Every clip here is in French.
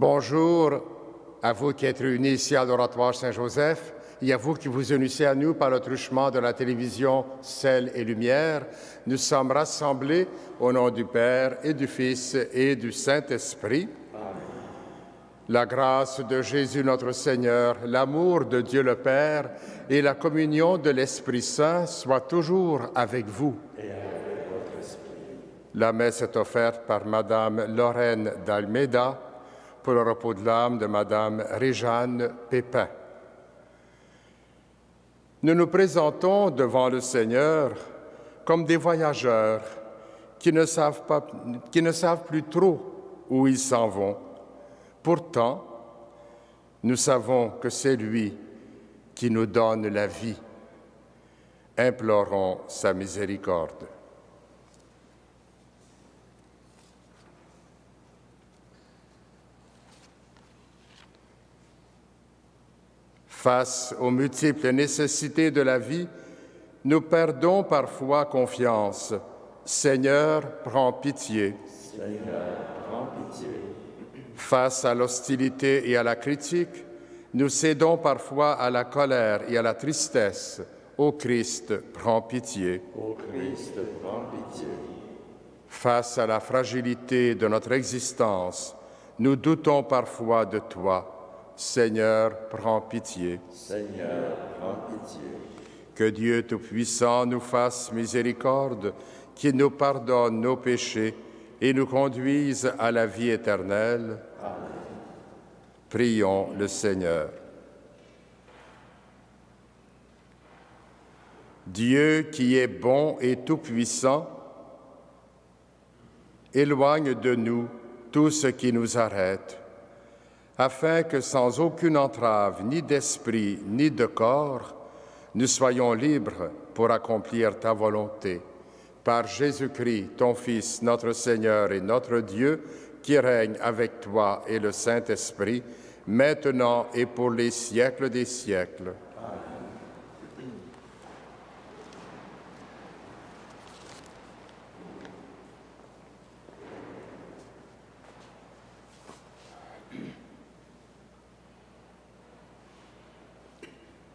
Bonjour à vous qui êtes réunis ici à l'Oratoire Saint-Joseph et à vous qui vous unissez à nous par le truchement de la télévision Sel et Lumière. Nous sommes rassemblés au nom du Père et du Fils et du Saint-Esprit. La grâce de Jésus notre Seigneur, l'amour de Dieu le Père et la communion de l'Esprit Saint soient toujours avec vous. Et avec votre esprit. La messe est offerte par Madame Lorraine d'Almeida pour le repos de l'âme de Madame Réjeanne Pépin. Nous nous présentons devant le Seigneur comme des voyageurs qui ne savent plus trop où ils s'en vont. Pourtant, nous savons que c'est lui qui nous donne la vie. Implorons sa miséricorde. Face aux multiples nécessités de la vie, nous perdons parfois confiance. Seigneur, prends pitié. Seigneur, prends pitié. Face à l'hostilité et à la critique, nous cédons parfois à la colère et à la tristesse. Ô Christ, prends pitié. Ô Christ, prends pitié. Face à la fragilité de notre existence, nous doutons parfois de toi. Seigneur, prends pitié. Seigneur, prends pitié. Que Dieu Tout-Puissant nous fasse miséricorde, qu'il nous pardonne nos péchés et nous conduise à la vie éternelle. Amen. Prions le Seigneur. Dieu qui est bon et tout-puissant, éloigne de nous tout ce qui nous arrête, afin que sans aucune entrave, ni d'esprit, ni de corps, nous soyons libres pour accomplir ta volonté. Par Jésus-Christ, ton Fils, notre Seigneur et notre Dieu, qui règne avec toi et le Saint-Esprit, maintenant et pour les siècles des siècles.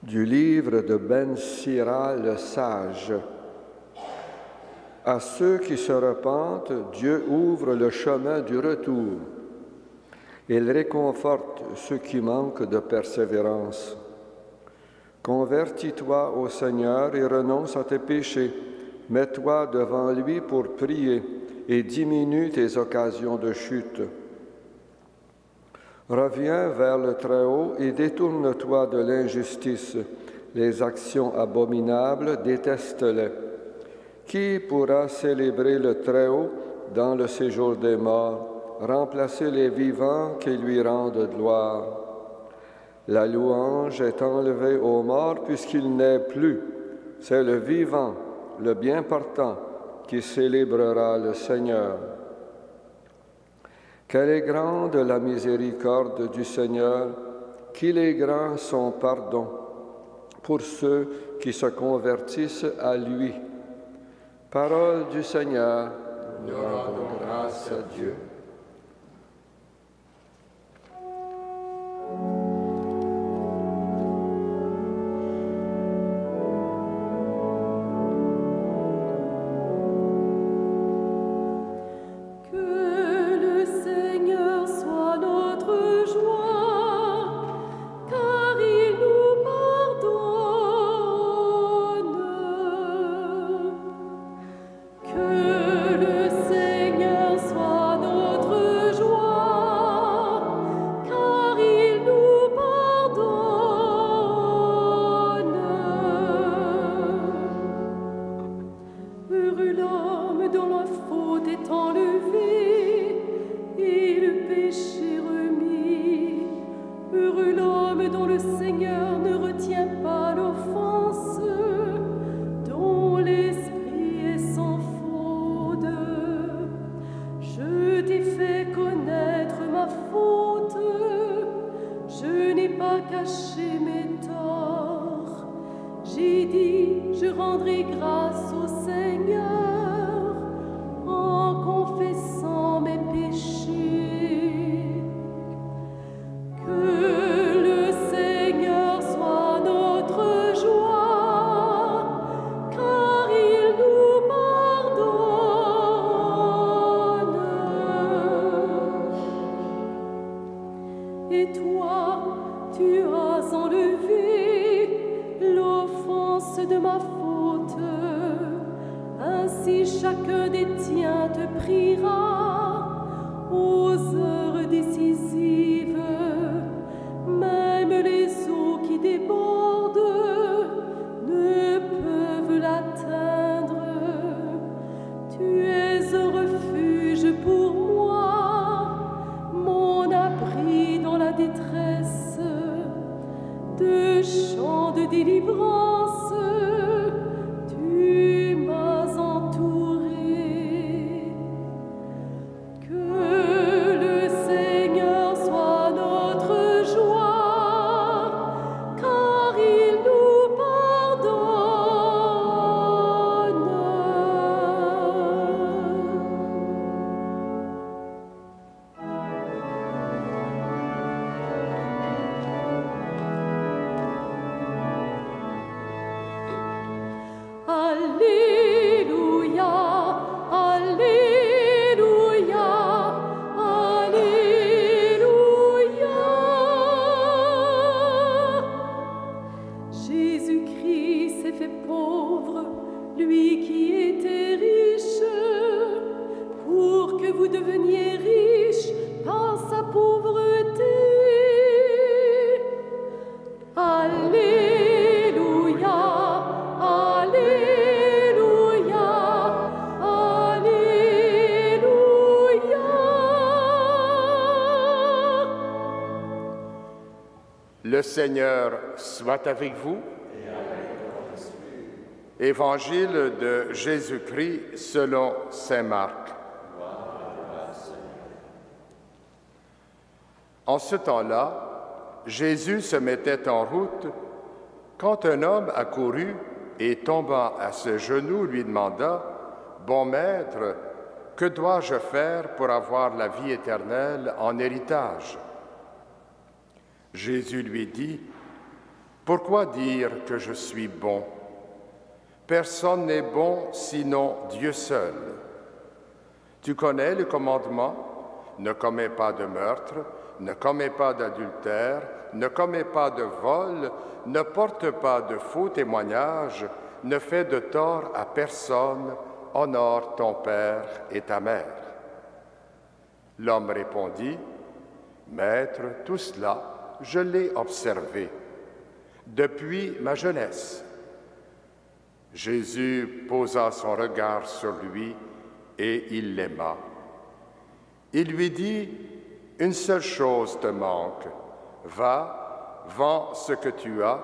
Du livre de Ben Sira le sage. À ceux qui se repentent, Dieu ouvre le chemin du retour. Il réconforte ceux qui manquent de persévérance. Convertis-toi au Seigneur et renonce à tes péchés. Mets-toi devant lui pour prier et diminue tes occasions de chute. Reviens vers le Très-Haut et détourne-toi de l'injustice. Les actions abominables, déteste-les. Qui pourra célébrer le Très-Haut dans le séjour des morts, remplacer les vivants qui lui rendent gloire? La louange est enlevée aux morts puisqu'il n'est plus. C'est le vivant, le bien portant, qui célébrera le Seigneur. Quelle est grande la miséricorde du Seigneur, qu'il est grand son pardon pour ceux qui se convertissent à lui. Parole du Seigneur, Nous rendons grâce à Dieu. J'ai dit, je rendrai grâce au Seigneur en confessant mes péchés. de ma faute. Ainsi chacun des tiens te priera aux heures décisives. Même les eaux qui débordent ne peuvent l'atteindre. Tu es un refuge pour moi, mon abri dans la détresse. De chants de délivrance, tu m'as entouré. Que le Seigneur soit notre joie, car il nous pardonne. Alléluia, Alléluia, Alléluia. Jésus-Christ s'est fait pauvre, lui qui était riche, pour que vous deveniez riches par sa pauvreté. Alléluia, Alléluia, Alléluia. Le Seigneur soit avec vous. Évangile de Jésus-Christ selon saint Marc. En ce temps-là, Jésus se mettait en route quand un homme accourut et tombant à ses genoux lui demanda « Bon maître, que dois-je faire pour avoir la vie éternelle en héritage ?» Jésus lui dit « Pourquoi dire que je suis bon? Personne n'est bon sinon Dieu seul. Tu connais le commandement, ne commets pas de meurtre, ne commets pas d'adultère, ne commets pas de vol, ne porte pas de faux témoignages, ne fais de tort à personne, honore ton père et ta mère. » L'homme répondit, « Maître, tout cela, je l'ai observé depuis ma jeunesse. » Jésus posa son regard sur lui et il l'aima. Il lui dit, « Une seule chose te manque. Va, vends ce que tu as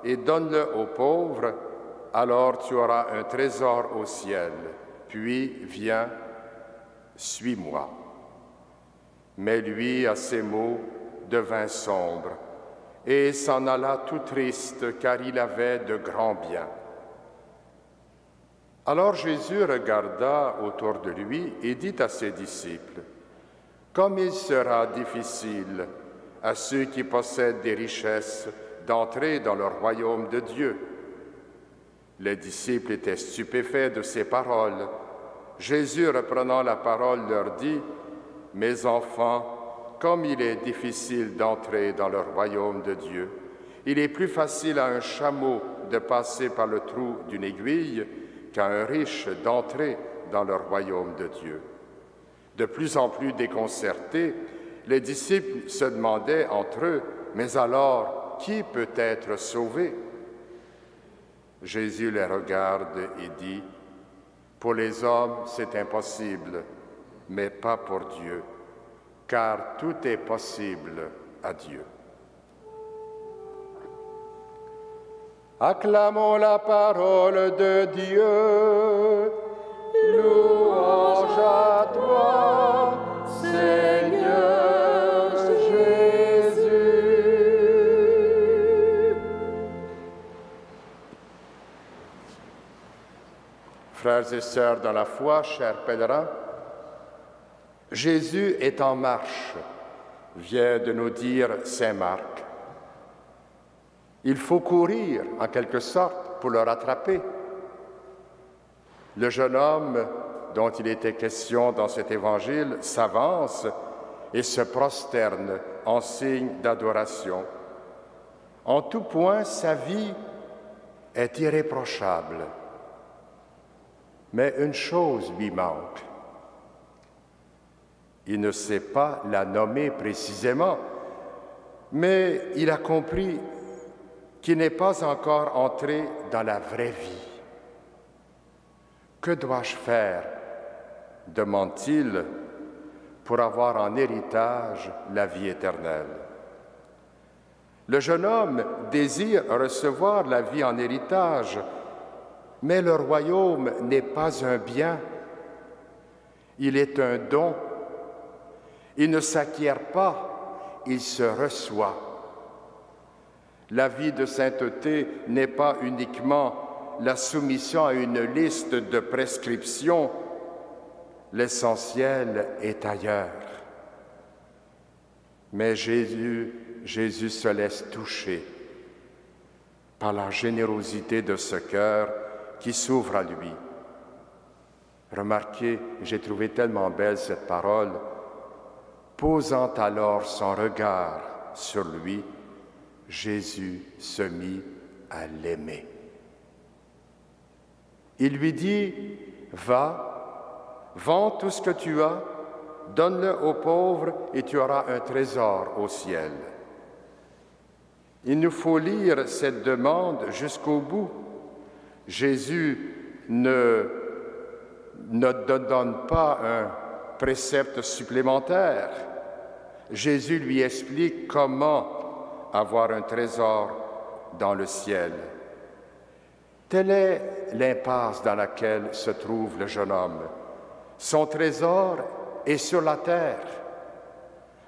et donne-le aux pauvres, alors tu auras un trésor au ciel. Puis viens, suis-moi. » Mais lui, à ces mots, devint sombre et s'en alla tout triste, car il avait de grands biens. Alors Jésus regarda autour de lui et dit à ses disciples, « Comme il sera difficile à ceux qui possèdent des richesses d'entrer dans le royaume de Dieu. » Les disciples étaient stupéfaits de ces paroles. Jésus, reprenant la parole, leur dit, « Mes enfants, comme il est difficile d'entrer dans le royaume de Dieu, il est plus facile à un chameau de passer par le trou d'une aiguille qu'à un riche d'entrer dans le royaume de Dieu. » De plus en plus déconcertés, les disciples se demandaient entre eux, « Mais alors, qui peut être sauvé ?» Jésus les regarde et dit, « Pour les hommes, c'est impossible, mais pas pour Dieu, car tout est possible à Dieu. » Acclamons la parole de Dieu. Louange à toi, Seigneur Jésus. Frères et sœurs dans la foi, chers pèlerins, Jésus est en marche, vient de nous dire saint Marc. Il faut courir, en quelque sorte, pour le rattraper. Le jeune homme dont il était question dans cet évangile s'avance et se prosterne en signe d'adoration. En tout point, sa vie est irréprochable. Mais une chose lui manque. Il ne sait pas la nommer précisément, mais il a compris qu'il n'est pas encore entré dans la vraie vie. Que dois-je faire, demande-t-il, pour avoir en héritage la vie éternelle? Le jeune homme désire recevoir la vie en héritage, mais le royaume n'est pas un bien, il est un don. Il ne s'acquiert pas, il se reçoit. La vie de sainteté n'est pas uniquement la soumission à une liste de prescriptions, l'essentiel est ailleurs. Mais Jésus se laisse toucher par la générosité de ce cœur qui s'ouvre à lui. Remarquez, j'ai trouvé tellement belle cette parole. Posant alors son regard sur lui, Jésus se mit à l'aimer. Il lui dit, « Va, vends tout ce que tu as, donne-le aux pauvres et tu auras un trésor au ciel. » Il nous faut lire cette demande jusqu'au bout. Jésus ne donne pas un précepte supplémentaire. Jésus lui explique comment avoir un trésor dans le ciel. Telle est l'impasse dans laquelle se trouve le jeune homme. Son trésor est sur la terre,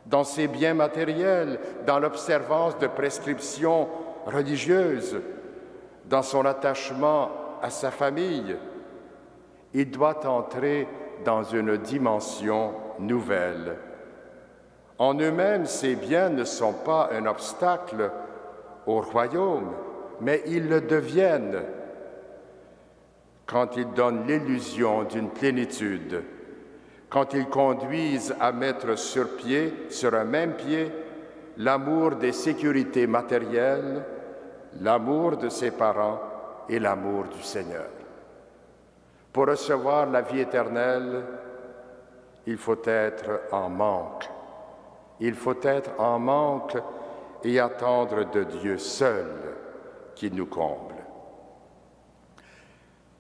dans ses biens matériels, dans l'observance de prescriptions religieuses, dans son attachement à sa famille. Il doit entrer dans une dimension nouvelle. En eux-mêmes, ces biens ne sont pas un obstacle au royaume, mais ils le deviennent quand ils donnent l'illusion d'une plénitude, quand ils conduisent à mettre sur un même pied, l'amour des sécurités matérielles, l'amour de ses parents et l'amour du Seigneur. Pour recevoir la vie éternelle, il faut être en manque. Il faut être en manque et attendre de Dieu seul qu'il nous comble.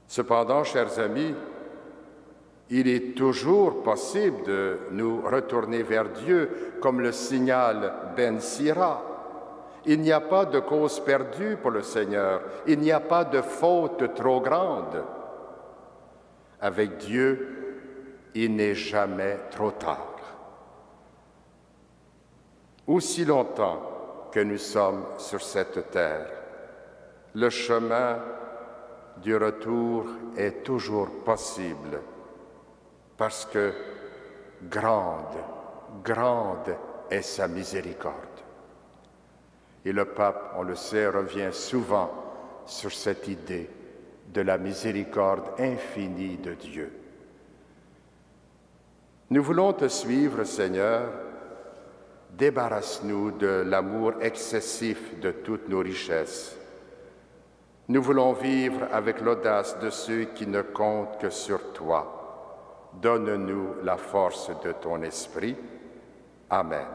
Cependant, chers amis, il est toujours possible de nous retourner vers Dieu, comme le signale Ben Sira. Il n'y a pas de cause perdue pour le Seigneur. Il n'y a pas de faute trop grande. Avec Dieu, il n'est jamais trop tard. Aussi longtemps que nous sommes sur cette terre, le chemin du retour est toujours possible parce que grande est sa miséricorde. Et le pape, on le sait, revient souvent sur cette idée de la miséricorde infinie de Dieu. Nous voulons te suivre, Seigneur. Débarrasse-nous de l'amour excessif de toutes nos richesses. Nous voulons vivre avec l'audace de ceux qui ne comptent que sur toi. Donne-nous la force de ton esprit. Amen.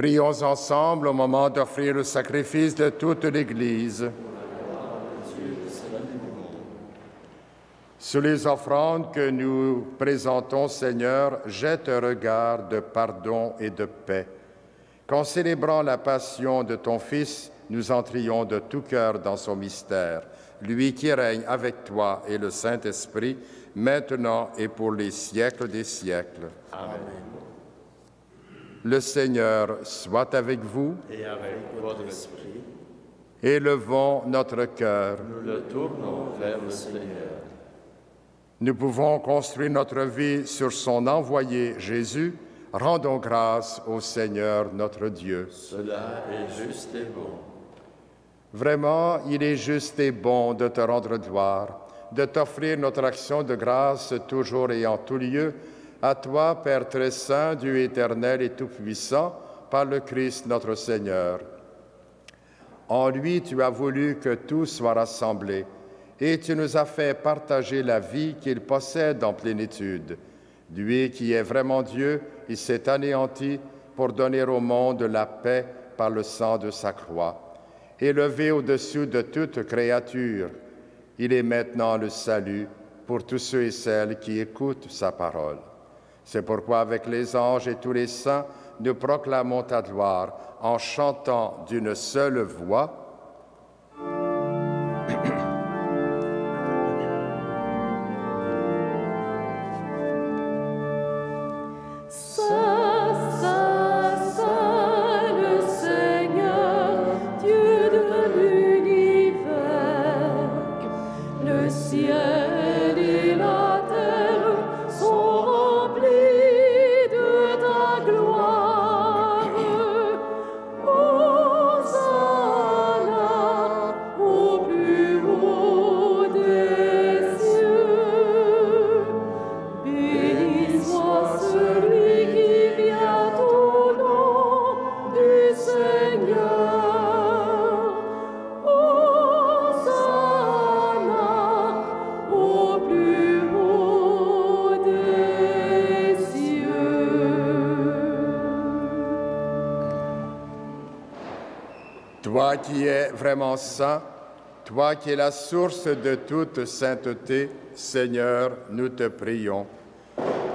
Prions ensemble au moment d'offrir le sacrifice de toute l'Église. Sur les offrandes que nous présentons, Seigneur, jette un regard de pardon et de paix. Qu'en célébrant la passion de ton Fils, nous entrions de tout cœur dans son mystère, lui qui règne avec toi et le Saint-Esprit, maintenant et pour les siècles des siècles. Amen. Le Seigneur soit avec vous. Et avec votre esprit, Élevons notre cœur. nous le tournons vers le Seigneur. Nous pouvons construire notre vie sur son envoyé Jésus. Rendons grâce au Seigneur notre Dieu. Cela est juste et bon. Vraiment, il est juste et bon de te rendre gloire, de t'offrir notre action de grâce toujours et en tout lieu, à toi, Père très saint, Dieu éternel et tout-puissant, par le Christ notre Seigneur. En lui, tu as voulu que tout soit rassemblé, et tu nous as fait partager la vie qu'il possède en plénitude. Lui qui est vraiment Dieu, il s'est anéanti pour donner au monde la paix par le sang de sa croix. Élevé au-dessus de toute créature, il est maintenant le salut pour tous ceux et celles qui écoutent sa parole. C'est pourquoi avec les anges et tous les saints, nous proclamons ta gloire en chantant d'une seule voix. Toi qui es vraiment saint, toi qui es la source de toute sainteté, Seigneur, nous te prions.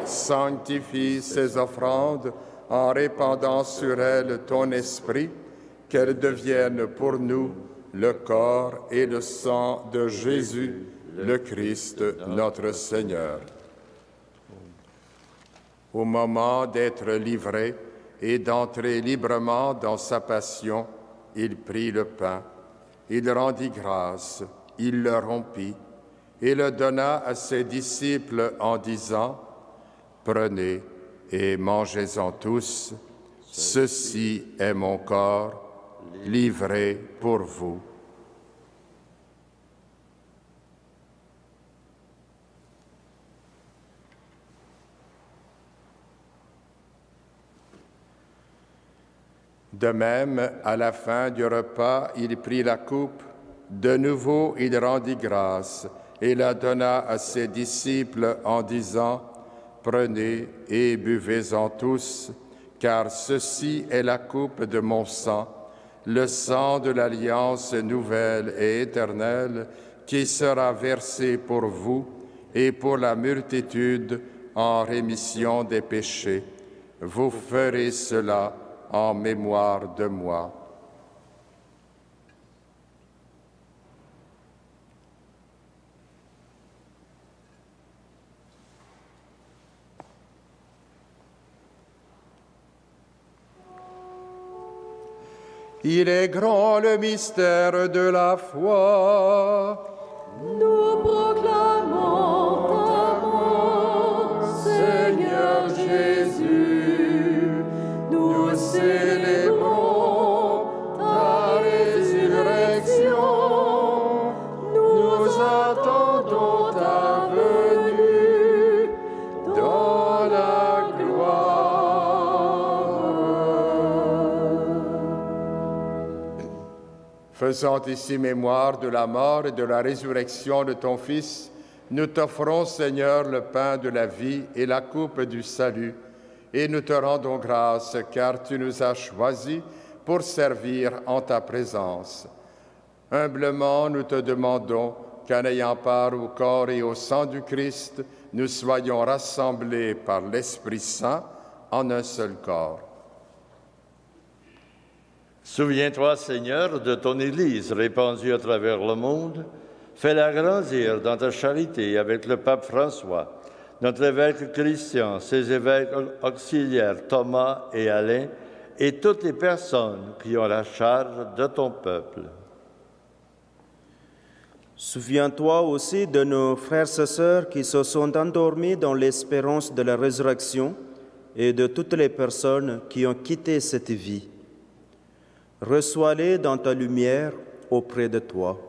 Sanctifie ces offrandes en répandant sur elles ton esprit, qu'elles deviennent pour nous le corps et le sang de Jésus, le Christ, notre Seigneur. Au moment d'être livré et d'entrer librement dans sa passion, il prit le pain, il rendit grâce, il le rompit et le donna à ses disciples en disant : « Prenez et mangez-en tous, ceci est mon corps livré pour vous. » De même, à la fin du repas, il prit la coupe. De nouveau, il rendit grâce et la donna à ses disciples en disant : « Prenez et buvez-en tous, car ceci est la coupe de mon sang, le sang de l'alliance nouvelle et éternelle, qui sera versé pour vous et pour la multitude en rémission des péchés. Vous ferez cela en mémoire de moi. » Il est grand le mystère de la foi. Nous proclamons ta mort, Seigneur Jésus. Nous célébrons ta résurrection. Nous attendons ta venue dans la gloire. Faisant ici mémoire de la mort et de la résurrection de ton Fils, nous t'offrons, Seigneur, le pain de la vie et la coupe du salut, et nous te rendons grâce car tu nous as choisis pour servir en ta présence. Humblement, nous te demandons qu'en ayant part au corps et au sang du Christ, nous soyons rassemblés par l'Esprit Saint en un seul corps. Souviens-toi, Seigneur, de ton Église répandue à travers le monde. Fais-la grandir dans ta charité avec le pape François, notre évêque Christian, ses évêques auxiliaires Thomas et Alain, et toutes les personnes qui ont la charge de ton peuple. Souviens-toi aussi de nos frères et sœurs qui se sont endormis dans l'espérance de la résurrection et de toutes les personnes qui ont quitté cette vie. Reçois-les dans ta lumière auprès de toi.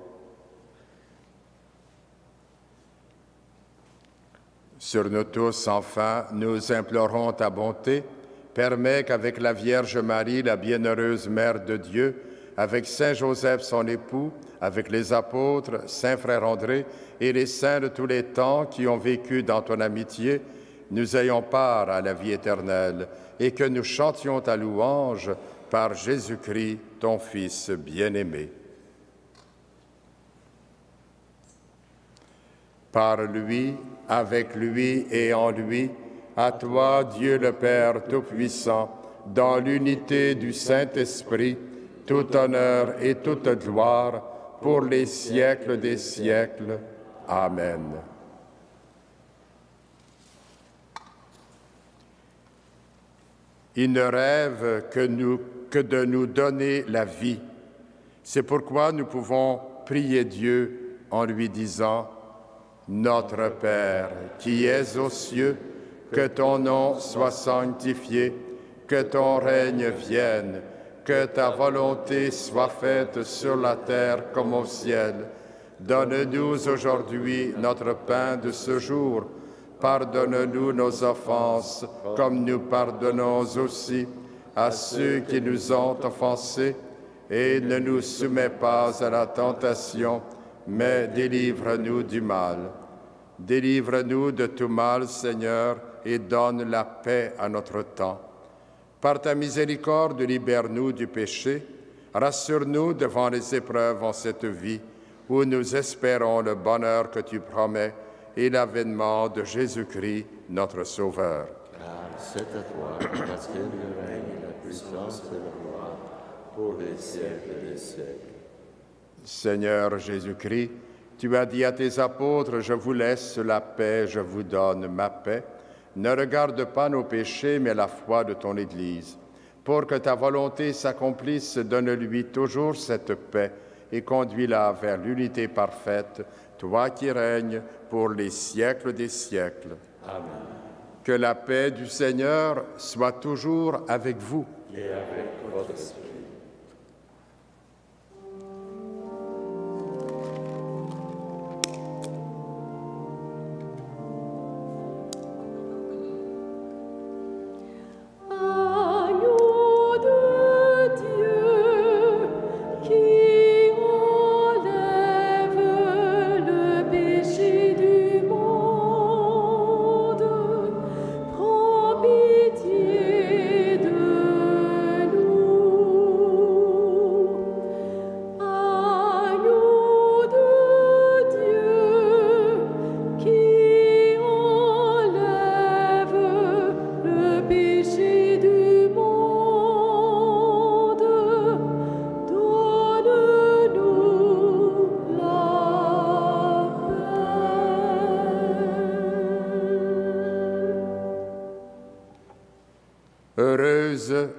Sur nous tous, enfin, nous implorons ta bonté. Permets qu'avec la Vierge Marie, la bienheureuse Mère de Dieu, avec Saint Joseph, son époux, avec les apôtres, Saint Frère André et les saints de tous les temps qui ont vécu dans ton amitié, nous ayons part à la vie éternelle et que nous chantions ta louange par Jésus-Christ, ton Fils bien-aimé. Par lui, avec lui et en lui, à toi, Dieu le Père Tout-Puissant, dans l'unité du Saint-Esprit, tout honneur et toute gloire pour les siècles des siècles. Amen. Il ne rêve que de nous donner la vie. C'est pourquoi nous pouvons prier Dieu en lui disant « Notre Père, qui es aux cieux, que ton nom soit sanctifié, que ton règne vienne, que ta volonté soit faite sur la terre comme au ciel. Donne-nous aujourd'hui notre pain de ce jour. Pardonne-nous nos offenses, comme nous pardonnons aussi à ceux qui nous ont offensés, et ne nous soumets pas à la tentation, mais délivre-nous du mal. Délivre-nous de tout mal, Seigneur, et donne la paix à notre temps. Par ta miséricorde, libère-nous du péché, rassure-nous devant les épreuves en cette vie, où nous espérons le bonheur que tu promets et l'avènement de Jésus-Christ, notre Sauveur. Car c'est à toi qu'appartient le règne, la puissance et la gloire pour les siècles des siècles. Seigneur Jésus-Christ, tu as dit à tes apôtres, « Je vous laisse la paix, je vous donne ma paix ». Ne regarde pas nos péchés, mais la foi de ton Église. Pour que ta volonté s'accomplisse, donne-lui toujours cette paix et conduis-la vers l'unité parfaite, toi qui règnes pour les siècles des siècles. Amen. Que la paix du Seigneur soit toujours avec vous. Et avec votre esprit.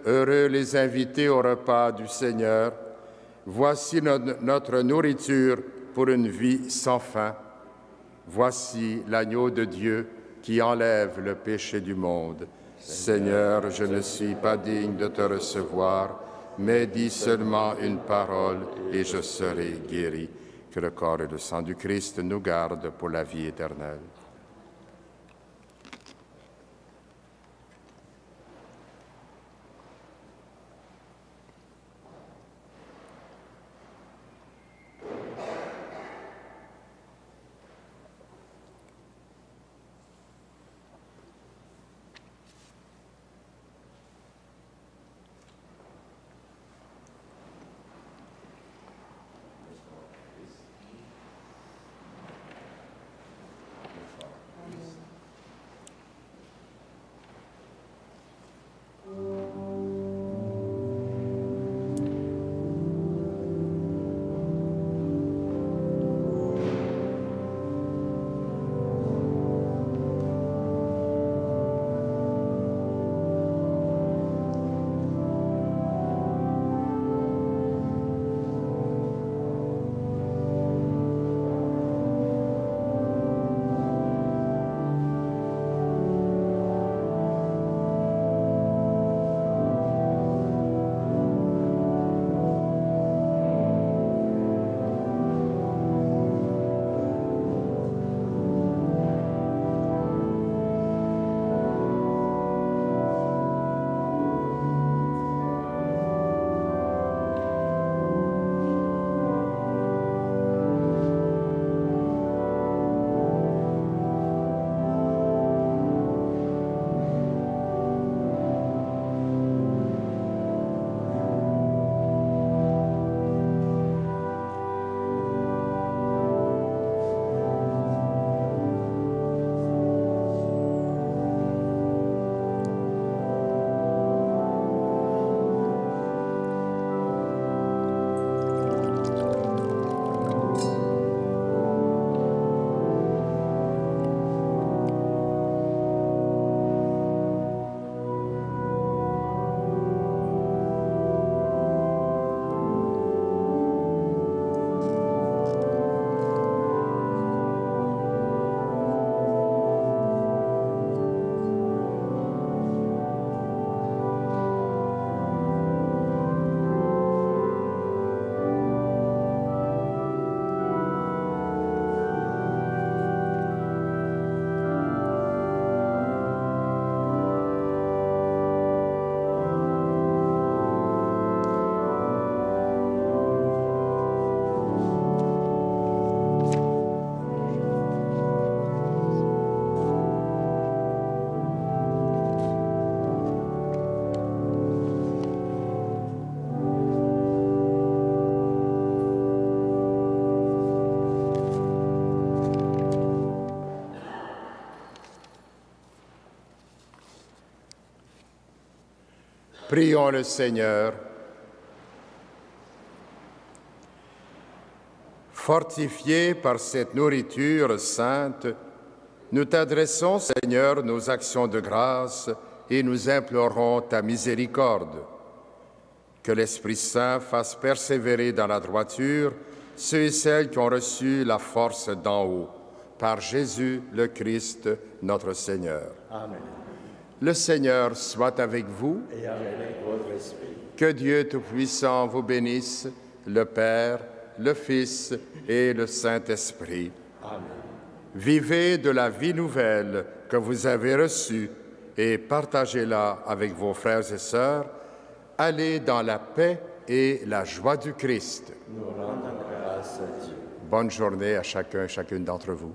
Heureux les invités au repas du Seigneur. Voici notre nourriture pour une vie sans fin. Voici l'agneau de Dieu qui enlève le péché du monde. Seigneur, je ne suis pas digne de te recevoir, mais dis seulement une parole et je serai guéri. Que le corps et le sang du Christ nous gardent pour la vie éternelle. Prions le Seigneur. Fortifiés par cette nourriture sainte, nous t'adressons, Seigneur, nos actions de grâce et nous implorons ta miséricorde. Que l'Esprit Saint fasse persévérer dans la droiture ceux et celles qui ont reçu la force d'en haut, par Jésus le Christ, notre Seigneur. Amen. Le Seigneur soit avec vous. Et avec votre esprit. Que Dieu Tout-Puissant vous bénisse, le Père, le Fils et le Saint-Esprit. Amen. Vivez de la vie nouvelle que vous avez reçue et partagez-la avec vos frères et sœurs. Allez dans la paix et la joie du Christ. Nous rendons grâce à Dieu. Bonne journée à chacun et chacune d'entre vous.